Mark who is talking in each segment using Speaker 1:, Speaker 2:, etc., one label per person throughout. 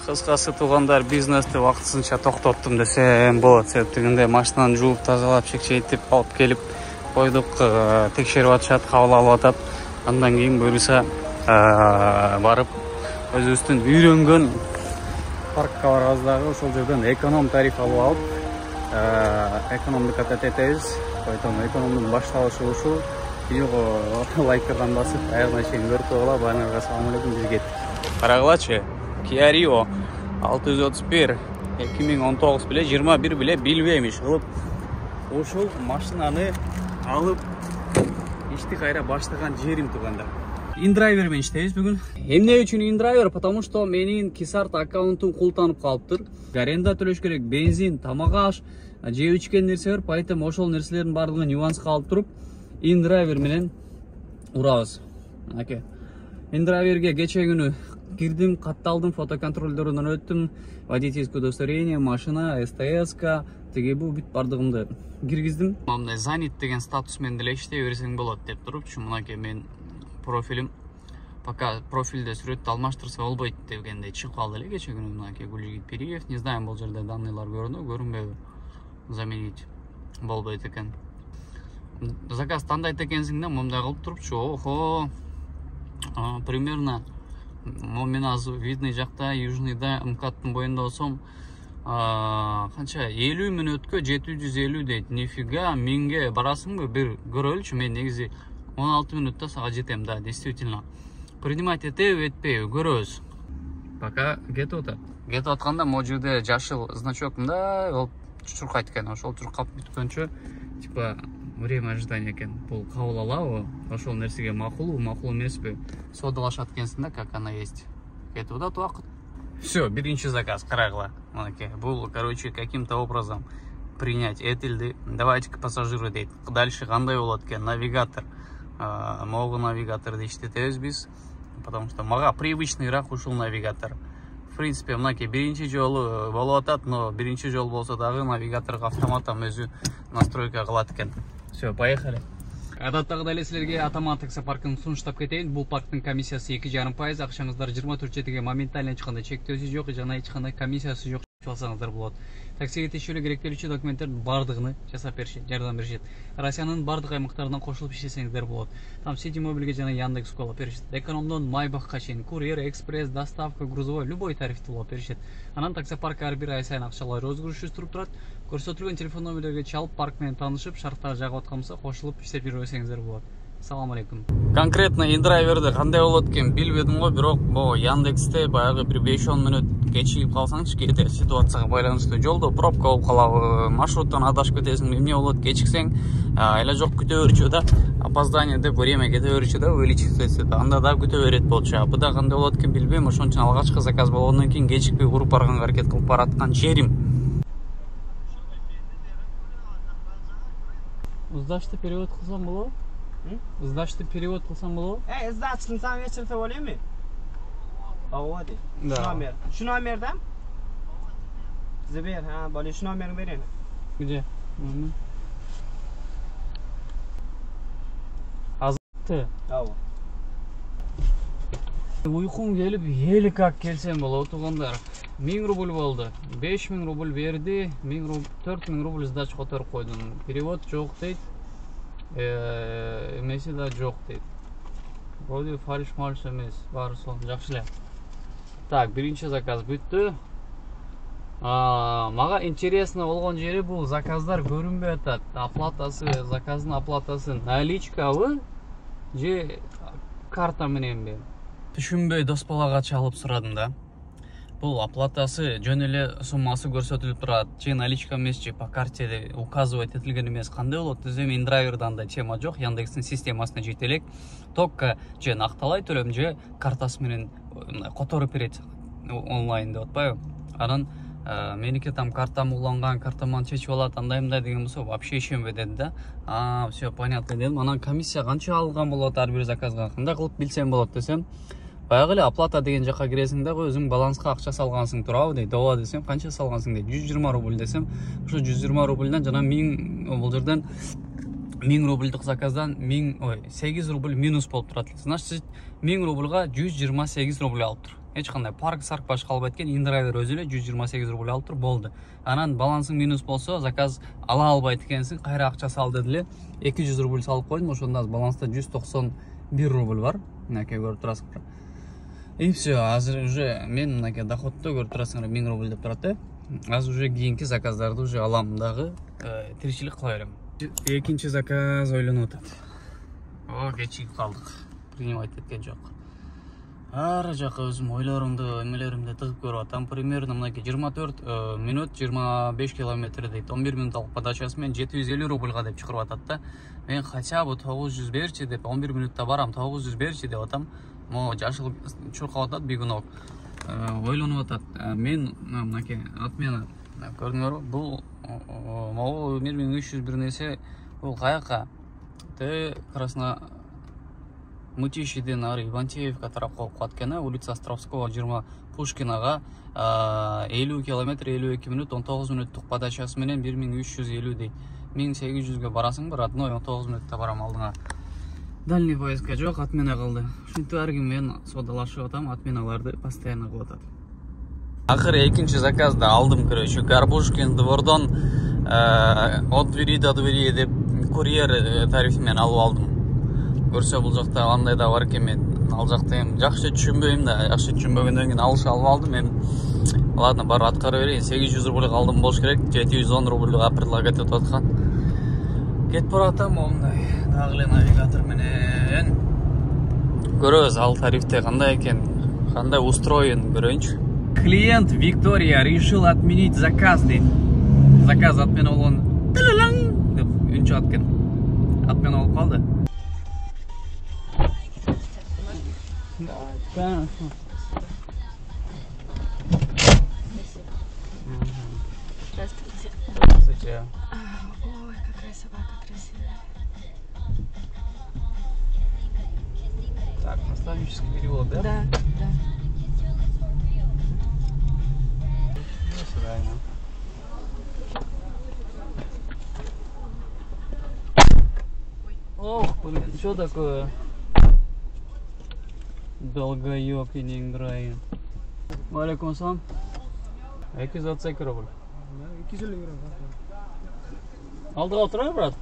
Speaker 1: Кыскасы туугандар, бизнести вакытсынча токтоттум десем болот. Себептигинде машинаны жууп, тазалап, чекчейтип алып келип койдук. Текшерип атышат, кабыл алып атат. Андан кийин буюрса барып өзүбүздүн үйрөнгөн паркка барабыз дагы. Ошол жерден эконом тариф алып алып, экономду ката этебиз. Поэтому экономдун башталышы ушул. Видеого лайктардан басып, аягына чейин көрүп койгула. Баарыңарга салам алейкум, биз кеттик. Карагылачы, Kia Rio 631 2019 биле 21 биле билбеймиш кылып ошол машинаны алып ишти кайра баштаган жерим туугандар. InDriver менен иштейбиз бүгүн. Эмне үчүн InDriver? Потому что менин Kisart аккаунтум култанып калыптыр. Аренда төлөш керек, бензин, тамак аш, жеп ичкен нерсе бар. Поэтому ошол нерселердин баардыгын нюанска алып туруп InDriver менен урабыз. Аке. InDriverге кече күнү кирдим, катталдым, фотоконтролдорунан өттүм, водительское удостоверение, машина, СТС-ка, теге бу бүт бардыгымды киргиздим. Мындай занят деген статус менен деле иштей берсең болот деп турупчу. Мынакей мен профилим пока профилде сүрөттү алмаштырса болбойт дегендей чыгып калды эле кече күнү. Мынакей Гулжигит Периев, не знаю, бул жерде данныйлар көрүнбөйбү, заменить болбойт экен. Заказ тандайт экенсиң да, мындай кылып турупчу. Охо, примерно мен азыр видный жакта, южныйда, МКАДтын боюнда болсом, канча 50 мүнөткө 750 дейт. Нифига, 1000ге барасыңбы? Бир көрөлүчү, мен негизи 16 мүнөттө сага жетем, да, действительно. Принимать этеби, этпейби, көрөбүз. Пока кетип атат. Кетип атканда могу жерде жашыл значок мындай болуп чуркайт экен. Ошол чуркап бүткөнчө, типа, время ожидания экен. Бул кабыл алабы? Ошол нерсеге макулбу, макул эмеспи? Содалашат экенсиң да, как она есть. Кетип атат убакыт. Все, биринчи заказ, карагыла. Мынакей, бул, короче, каким-то образом принять этилди. Давайте к пассажиру дейт. Дальше кандай болот экен? Навигатор. Могу навигаторду иштетебиз биз. Потому что мага привычныйраак ушул навигатор. В принципе, мынакей биринчи жолу болуп атат, но биринчи жол болсо дагы навигаторго автоматом өзү настройка кылат экен. Все, поехали. Адаттагыдай эле силерге Атаман таксопаркын сунуштап кетейин. Бул парктын комиссиясы 2,5%, акчаңыздар 24/7 моментально эч кандай чектөөсү жок, жана эч кандай комиссиясы жок алсаңыздар болот. Таксиге тиешелүү керектелүүчү документтердин бардыгын жасап беришет, жардам беришет. Россиянын бардык аймактарынан кошулуп иштесеңиздер болот. Там Сити Мобилге жана Яндекс.Го алып беришет. Экономдон Майбахка чейин курьер, экспресс, доставка, грузовой, любой тарифти алып беришет. Анан таксопарк ар бир ай сайын акчалар өзгөрүшү туруп турат. Көрсөтүлгөн телефон номерлерге чалып, парк менен таанышып, шарттар жагып аткан болсо кошулуп иштеп жүрбөсөңүздөр болот. Салам алейкум. Конкретно InDriver'де кандай болот экен билбедим го, бирок могу Яндексте баягы бир 5-10 мүнөт кечигип калсаңчы, кээде ситуацияга байланыштуу жолдо пробка болуп калабы, маршруттан адашып кетесиң, эмне болот, кечиксең, айла жок күтө берчү да, опоздание деп время кете берчү да, увеличивается, анда да күтө берет болчу. Буда кандай болот экен билбейм, ошон үчүн алгачкы заказ болгондон кийин кечикпей уруп барганга аракет кылып бараткан жерим. Сдачты перевод кылсам болобу? Сдачты перевод кылсам болобу?
Speaker 2: Сдачтын сам вечерде болойбу? Вот.
Speaker 1: Да.
Speaker 2: Номер. Şu номерда? Забер, более şu номерин берейин.
Speaker 1: Где? Азатты.
Speaker 2: Ау.
Speaker 1: Уйкум келип, эли как келсем болот туугандар. 1000 рубль болду. 5000 рубль берди, 4000 рубль сдач которуп койдум. Перевод жок дейт. Эмеси да жок дейт. Вроде фальш эмес, баары сол жакшы эле. Так, биринчи заказ бүттү. Мага интересно болгон жери бул заказдар көрүнбөй атат. Оплатасы, заказдын оплатасы наличкабы же карта мененби? Түшүнбөй дос балага чалып сурадым да. Бул оплатасы жөн эле суммасы көрсөтүлүп турат. Же наличка эмес, же по карте указывать этилген эмес. Кандай болот десем, InDriver'да андай тема жок. Яндекстин системасына жете элек. Только же накталай төлөм, же картасы менен которуп берет онлайн деп атпайбы. Анан меники там картам уланган, картаман чечип алат, андай мындай деген болсо вообще ишенбей деди да. Все понятно дедим. Анан комиссия канча алган болот ар бир заказга? Кандай кылып билсем болот десем, баягы эле оплата деген жака киресиң да, өзүң баланска акча салгансың турабы дейт. Ооба десем, канча салгансың дейт. 120 рубль десем, ошо 120 рубльдан жана 1000 бул жерден 1000 рубльдік заказдан 8 рубль минус болып тұрады. Значит, 1000 рубльға 128 рубль алып тұр. эч кандай парк башка албайт экен. Индрайвер өзү эле 128 рубль алып тур, болду. Анан балансың минус болсо, заказ ала албайт экенсиң, кайра акча сал дедиле. 200 рубль салып койдум, ошондо баланста 191 рубль бар. Мынакей көрүп турасыздар. И все, азыр уже мен мынакей доходто көрүп турасыңар 1000 рубль деп турат. Азыр уже кийинки заказдарды уже алам дагы, тиричилик кыла берем. Экинчи заказ ойлонуп атат. О, кечигип калдык. Принимать эткен жок. Ар жака өзүм ойлорумду, эмелеримди тыгып көрүп атам. Примерно мынакей 24 минут 25 километр дейт. 11 минутталык подачасы менен 750 рубльга деп чыгарып атат да. Мен хотя бы 900 берчи деп 11 минутта барам, 900 берчи деп атам. Мо жашыл чуркап атат бигунок. Ойлонуп атат. Мен мынакей отмена көрдүңөрбү? Бул могу 1300 бир нерсе, бул каяка? Красно Мытищиден ары Ивантеевка тарапка окуп аткан, улица Островского 20 Пушкинага 50 километр 52 минут 19 минуттук подачасы менен 1350 дейт. 1800ге барасың, бир одной 19 минутта барам алдыңа. Дальний поездка жок, отмена калды. Ушинтип ар ким мен содалашып атам, отменаларды постоянно кылып атат. Акыры экинчи заказды алдым, короче, Горбушкин двордон от двери до двери деп курьер тарифи менен алып алдым. Көрсө бул жакта андай да бар экен, мен ал жакта эми жакшы түшүнбөйм да, жакшы түшүнбөгөндөн кийин алып алдым. Эми ладно, барып аткарып берейин. 800 рубль алдым болуш керек, 710 рубльга предлагать этип аткан. Кетип баратам, мондай дагы эле навигатор менен. Көрөбүз ал тарифте кандай экен, кандай устроен көрөйүнчү. Клиент Виктория решил отменить заказ дейт. Заказ отмена болгон деп үн чыгат экен. Отмена болуп калды. Конечно.
Speaker 3: Здравствуйте.
Speaker 1: Здравствуйте.
Speaker 3: Ой, какая собака красивая.
Speaker 1: Так, наставнический перевод, да?
Speaker 3: Да, да.
Speaker 1: До свидания. Ох, блин, что такое? Долгоёб и не играет. Алейкум ассалам. 220 рубль.
Speaker 2: 250 грамм.
Speaker 1: Алдыға отырайын, брат?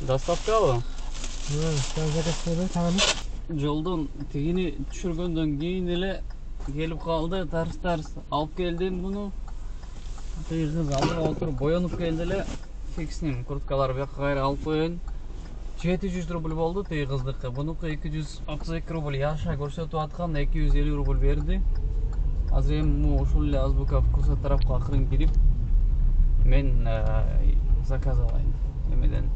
Speaker 1: Доставкалы? Жолдон тигини түшүргөндөн кийин эле келип калды, тарс алып келдим буну. Кыз алдыга отуруп боенуп келди эле. Фиксним курткалар бияка кайра алып коеюн. 700 рубль болду тиги кыздыкы. Бунуку 232 рубль яша көрсөтүп аткан, 250 рубль берди. Азыр эми ушул эле азбука вкуса тарапка акырын кирип мен заказ алайын. Эмеден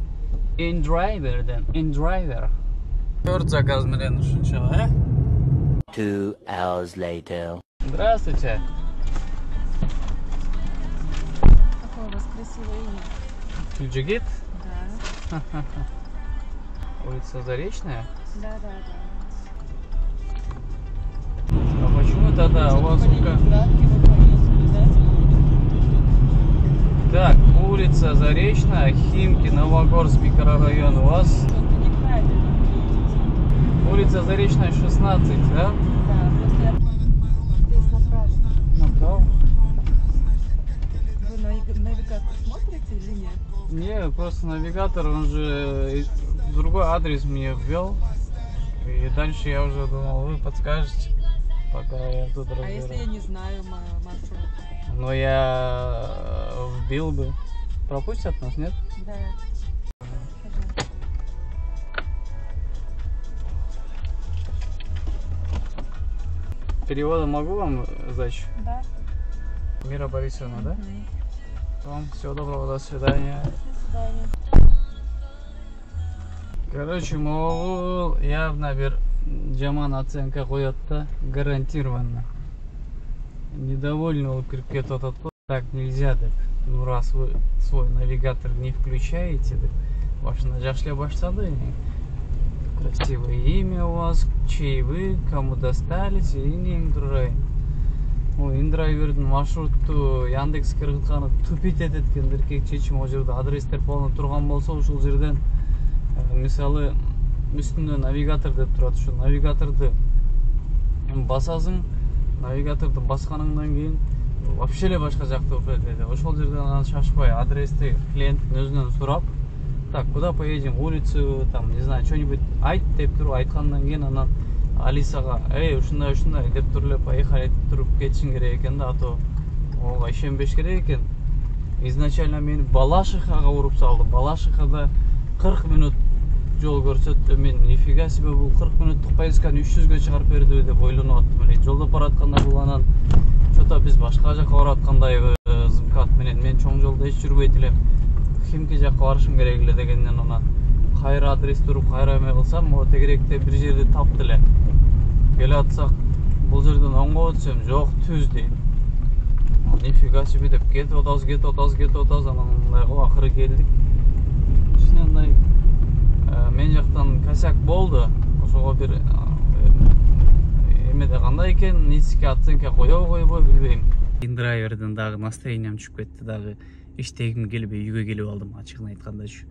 Speaker 1: InDriver. 4 заказ менен ушунча,
Speaker 4: 2 hours later.
Speaker 1: Здравствуйте.
Speaker 3: Какое у вас красивое имя.
Speaker 1: Тюльджигит?
Speaker 3: Да.
Speaker 1: Улица Заречная?
Speaker 3: Да.
Speaker 1: А почему тогда у вас Так, улица Заречная, Химки, Новогорск, микрорайон у вас? Улица Заречная, 16, да?
Speaker 3: Да, просто здесь направо.
Speaker 1: Направо?
Speaker 3: Вы навигатор смотрите или нет?
Speaker 1: Не, просто навигатор, он же другой адрес мне ввел. И дальше я уже думал, вы подскажете, пока я тут разбираюсь.
Speaker 3: А если я не знаю маршрут?
Speaker 1: Но я вбил бы. Пропустят нас, нет?
Speaker 3: Да.
Speaker 1: Перевода могу вам сдачу?
Speaker 3: Да.
Speaker 1: Мира Борисовна, да? Вам всего доброго, до свидания.
Speaker 3: До свидания.
Speaker 1: Короче, могу явно бир жаман оценка коет да, гарантированно. Недовольный болуп кирип кетип атат го. Так нельзя деп. Ну раз вы свой навигатор не включаете деп. Башында жакшы баштады. Красивое имя у вас, чей вы, кому достались, и не играй. InDriver'дин маршрутту Яндекс кыргытканы тупить этет экен эркек чечим. О жерде адрестер полно турган болсо ушул жерден мисалы үстүндө навигатор деп турат, ушул навигаторду басасың, навигаторду басканыңдан кийин вообще эле башка жакта болуп кетет. Ошол жерден анан шашпай адрести клиенттин өзүнөн сурап, так, куда поедем, улицу, там, не знаю, что-нибудь айт деп туруп айткандан кийин анан Алисага, ушундай деп туруп эле поехали деп туруп кетишиң керек экен да, а то ого ишенбеш керек экен. Изначально мени Балашихага уруп салды. Балашихада 40 минут жол көрсөттү. Мен нифига себе бул 40 минуттук поездканы 300гө чыгарып берди деп ойлонуп аттым эле. Жолдо баратканда бул анан что-то биз башка жака бараткандайбыз МКАД менен. Мен чоң жолдо эч жүрбөйт элем. Химки жакка барышым керек эле дегенден анан кайра адрес туруп кайра эме кылсам, могу тегеректе бир жерди тапты эле. Келе атсак, бул жерден оңго өтсөм, жок, түз дейт. Нифига себе деп кетип атабыз, анан мындайга акыры келдик. Кичинекей мен жактан косяк болду. Ошого бир эмеде кандай экен, низкий оценка койбой билбейм. Индрайверден дагы настроением түшүп кетти, дагы иштегим келбей үйгө келип алдым, ачыгын айткандачы.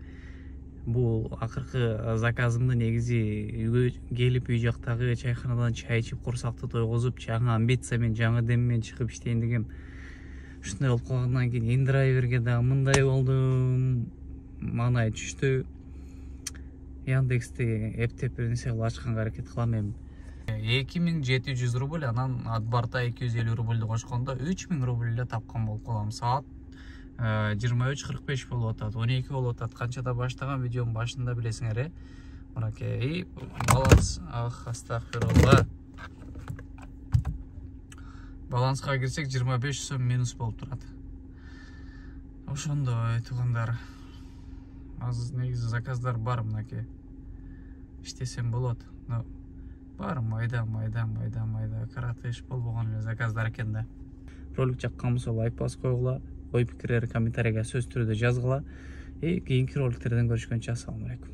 Speaker 1: Бул акыркы заказымды негизи үйгө келип үй жактагы чайканадан чай ичип, курсакты тойгозуп, жаңы амбициямен, жаңы деммен чыгып иштейин дегем. Ушундай болуп калгандан кийин индрайверге дагы мындай болдум. Маанай түштү. Яндексти эптеп бир нерсе кылып ачканга аракет кылам эми. 2700 рубль, анан адбарта 250 рубльди кошкондо 3000 рубль эле тапкан болуп калам. Саат 23:45 болуп атат, 12 болуп атат. Канчада баштаган видеонун башында билесиңер, Мынакей баланс, астагфирулла. Баланска кирсек 25 сом минус болуп турат. Ошондой туугандар. Азыр негизи заказдар бар мынакей. Иштесем болот. Но бар майда каратыш болбогон эле заказдар экен да. Ролик жаккан болсо лайк басып койгула, ой пикирлерди комментарийге сөз түрүндө жазгыла. Кийинки роликтерден көрүшкөнчө ассаламу алейкум.